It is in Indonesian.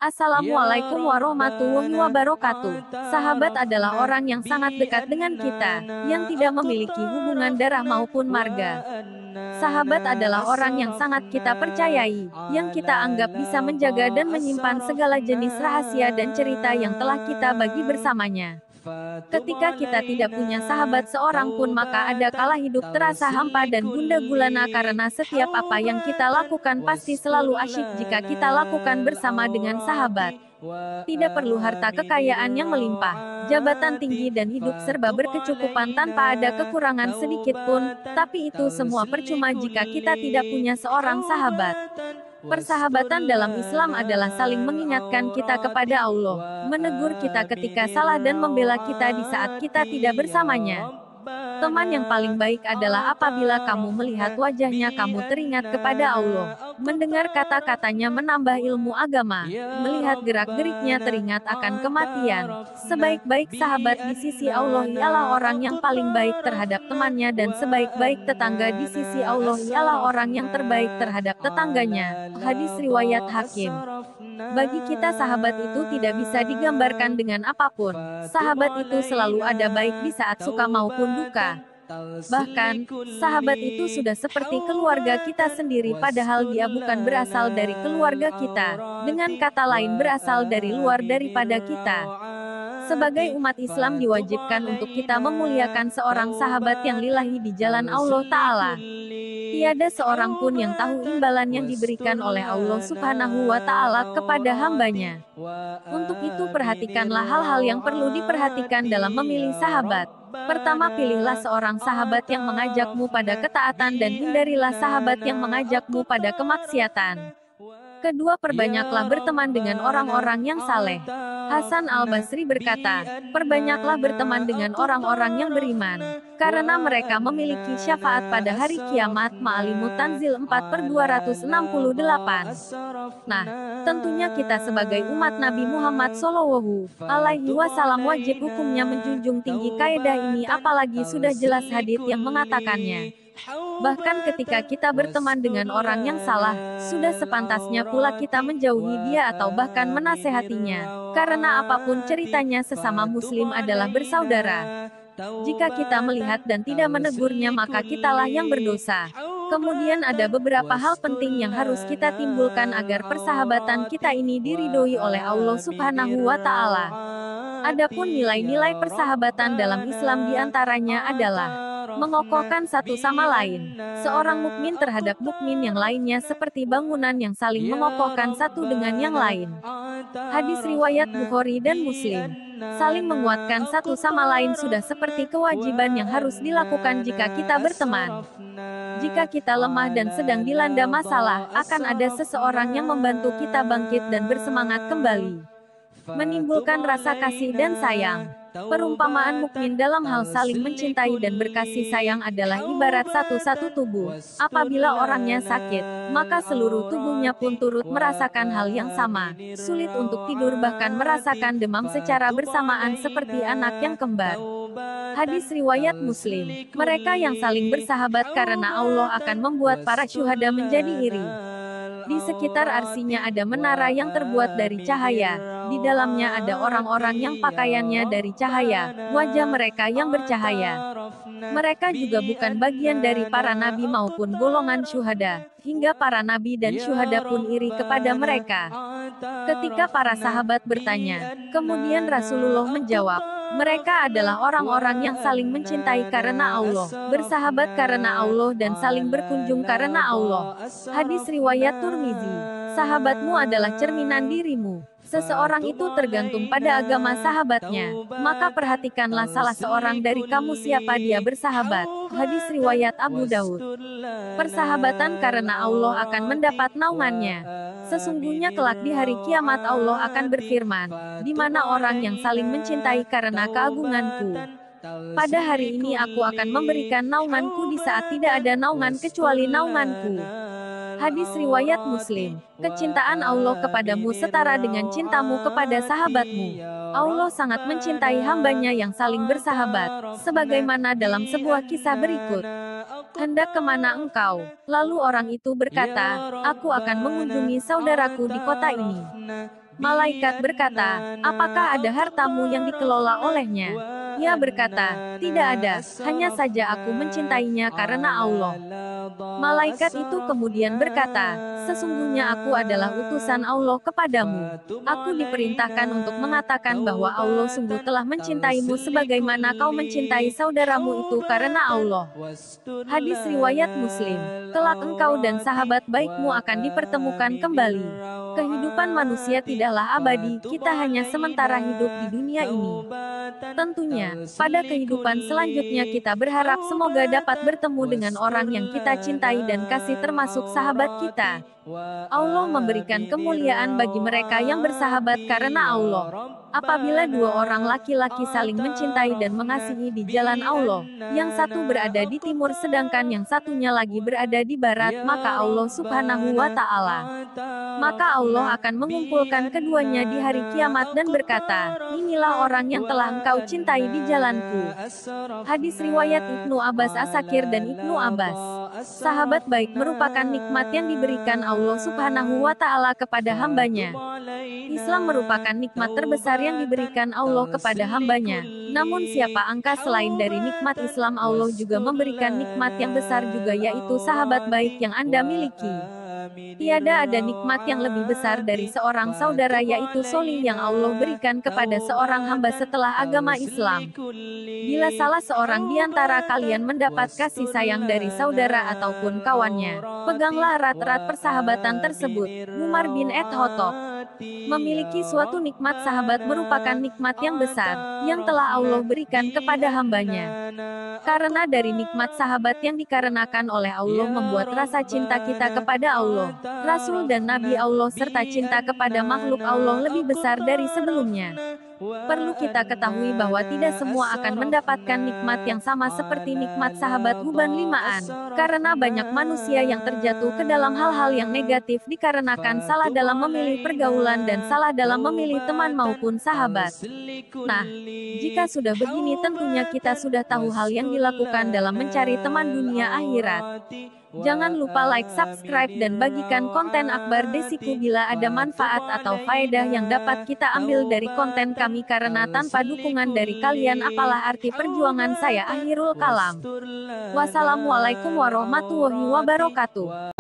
Assalamualaikum warahmatullahi wabarakatuh. Sahabat adalah orang yang sangat dekat dengan kita, yang tidak memiliki hubungan darah maupun marga. Sahabat adalah orang yang sangat kita percayai, yang kita anggap bisa menjaga dan menyimpan segala jenis rahasia dan cerita yang telah kita bagi bersamanya. Ketika kita tidak punya sahabat seorang pun, maka ada kala hidup terasa hampa dan gundah gulana, karena setiap apa yang kita lakukan pasti selalu asyik jika kita lakukan bersama dengan sahabat. Tidak perlu harta kekayaan yang melimpah, jabatan tinggi dan hidup serba berkecukupan tanpa ada kekurangan sedikit pun, tapi itu semua percuma jika kita tidak punya seorang sahabat. Persahabatan dalam Islam adalah saling mengingatkan kita kepada Allah, menegur kita ketika salah dan membela kita di saat kita tidak bersamanya. Teman yang paling baik adalah apabila kamu melihat wajahnya kamu teringat kepada Allah, mendengar kata-katanya menambah ilmu agama, melihat gerak-geriknya teringat akan kematian. Sebaik-baik sahabat di sisi Allah ialah orang yang paling baik terhadap temannya, dan sebaik-baik tetangga di sisi Allah ialah orang yang terbaik terhadap tetangganya. Hadis riwayat Hakim. Bagi kita sahabat itu tidak bisa digambarkan dengan apapun. Sahabat itu selalu ada baik di saat suka maupun duka. Bahkan, sahabat itu sudah seperti keluarga kita sendiri, padahal dia bukan berasal dari keluarga kita. Dengan kata lain, berasal dari luar daripada kita. Sebagai umat Islam diwajibkan untuk kita memuliakan seorang sahabat yang lillahi di jalan Allah Ta'ala. Tiada seorang pun yang tahu imbalan yang diberikan oleh Allah Subhanahu wa Ta'ala kepada hambanya. Untuk itu perhatikanlah hal-hal yang perlu diperhatikan dalam memilih sahabat. Pertama, pilihlah seorang sahabat yang mengajakmu pada ketaatan dan hindarilah sahabat yang mengajakmu pada kemaksiatan. Kedua, perbanyaklah berteman dengan orang-orang yang saleh. Hasan al-Basri berkata, perbanyaklah berteman dengan orang-orang yang beriman, karena mereka memiliki syafaat pada hari kiamat. Ma'alimut Tanzil 4/268. Nah, tentunya kita sebagai umat Nabi Muhammad SAW wajib hukumnya menjunjung tinggi kaidah ini, apalagi sudah jelas hadits yang mengatakannya. Bahkan ketika kita berteman dengan orang yang salah, sudah sepantasnya pula kita menjauhi dia atau bahkan menasehatinya. Karena apapun ceritanya, sesama muslim adalah bersaudara. Jika kita melihat dan tidak menegurnya, maka kitalah yang berdosa. Kemudian ada beberapa hal penting yang harus kita timbulkan agar persahabatan kita ini diridhoi oleh Allah Subhanahu wa Ta'ala. Adapun nilai-nilai persahabatan dalam Islam diantaranya adalah mengokohkan satu sama lain. Seorang mukmin terhadap mukmin yang lainnya seperti bangunan yang saling mengokohkan satu dengan yang lain. Hadis riwayat Bukhari dan Muslim. Saling menguatkan satu sama lain sudah seperti kewajiban yang harus dilakukan jika kita berteman. Jika kita lemah dan sedang dilanda masalah, akan ada seseorang yang membantu kita bangkit dan bersemangat kembali. Menimbulkan rasa kasih dan sayang. Perumpamaan mukmin dalam hal saling mencintai dan berkasih sayang adalah ibarat satu-satu tubuh. Apabila orangnya sakit, maka seluruh tubuhnya pun turut merasakan hal yang sama. Sulit untuk tidur, bahkan merasakan demam secara bersamaan seperti anak yang kembar. Hadis riwayat Muslim. Mereka yang saling bersahabat karena Allah akan membuat para syuhada menjadi iri. Di sekitar arsinya ada menara yang terbuat dari cahaya. Di dalamnya ada orang-orang yang pakaiannya dari cahaya, wajah mereka yang bercahaya. Mereka juga bukan bagian dari para nabi maupun golongan syuhada, hingga para nabi dan syuhada pun iri kepada mereka. Ketika para sahabat bertanya, kemudian Rasulullah menjawab, mereka adalah orang-orang yang saling mencintai karena Allah, bersahabat karena Allah, dan saling berkunjung karena Allah. Hadis riwayat Tirmizi. Sahabatmu adalah cerminan dirimu. Seseorang itu tergantung pada agama sahabatnya. Maka perhatikanlah salah seorang dari kamu siapa dia bersahabat. Hadis riwayat Abu Daud. Persahabatan karena Allah akan mendapat naungannya. Sesungguhnya kelak di hari kiamat Allah akan berfirman, di mana orang yang saling mencintai karena keagunganku. Pada hari ini aku akan memberikan naunganku di saat tidak ada naungan kecuali naunganku. Hadis riwayat Muslim. Kecintaan Allah kepadamu setara dengan cintamu kepada sahabatmu. Allah sangat mencintai hambanya yang saling bersahabat, sebagaimana dalam sebuah kisah berikut. Hendak kemana engkau? Lalu orang itu berkata, aku akan mengunjungi saudaraku di kota ini. Malaikat berkata, apakah ada hartamu yang dikelola olehnya? Ia berkata, tidak ada, hanya saja aku mencintainya karena Allah. Malaikat itu kemudian berkata, sesungguhnya aku adalah utusan Allah kepadamu. Aku diperintahkan untuk mengatakan bahwa Allah sungguh telah mencintaimu sebagaimana kau mencintai saudaramu itu karena Allah. Hadis riwayat Muslim. Kelak engkau dan sahabat baikmu akan dipertemukan kembali. Kehidupan manusia tidaklah abadi, kita hanya sementara hidup di dunia ini. Tentunya, pada kehidupan selanjutnya kita berharap semoga dapat bertemu dengan orang yang kita cintai dan kasih termasuk sahabat kita. Allah memberikan kemuliaan bagi mereka yang bersahabat karena Allah. Apabila dua orang laki-laki saling mencintai dan mengasihi di jalan Allah, yang satu berada di timur sedangkan yang satunya lagi berada di barat, maka Allah Subhanahu wa Ta'ala, maka Allah akan mengumpulkan keduanya di hari kiamat dan berkata, inilah orang yang telah engkau cintai di jalanku. Hadis riwayat Ibnu Abbas Asakir dan Ibnu Abbas. Sahabat baik merupakan nikmat yang diberikan Allah Subhanahu wa Ta'ala kepada hambanya. Islam merupakan nikmat terbesar yang diberikan Allah kepada hambanya. Namun siapa angka selain dari nikmat Islam, Allah juga memberikan nikmat yang besar juga, yaitu sahabat baik yang Anda miliki. Tiada ada nikmat yang lebih besar dari seorang saudara, yaitu sholih yang Allah berikan kepada seorang hamba setelah agama Islam. Bila salah seorang di antara kalian mendapat kasih sayang dari saudara ataupun kawannya, peganglah erat-erat persahabatan tersebut. Umar bin Khattab. Memiliki suatu nikmat sahabat merupakan nikmat yang besar, yang telah Allah berikan kepada hambanya. Karena dari nikmat sahabat yang dikarenakan oleh Allah membuat rasa cinta kita kepada Allah, Rasul dan Nabi Allah serta cinta kepada makhluk Allah lebih besar dari sebelumnya. Perlu kita ketahui bahwa tidak semua akan mendapatkan nikmat yang sama seperti nikmat sahabat Huban Limaan, karena banyak manusia yang terjatuh ke dalam hal-hal yang negatif dikarenakan salah dalam memilih pergaulan dan salah dalam memilih teman maupun sahabat. Nah, jika sudah begini tentunya kita sudah tahu hal yang dilakukan dalam mencari teman dunia akhirat. Jangan lupa like, subscribe, dan bagikan konten Akbar Desiku bila ada manfaat atau faedah yang dapat kita ambil dari konten kami, karena tanpa dukungan dari kalian apalah arti perjuangan saya. Akhirul kalam. Wassalamualaikum warahmatullahi wabarakatuh.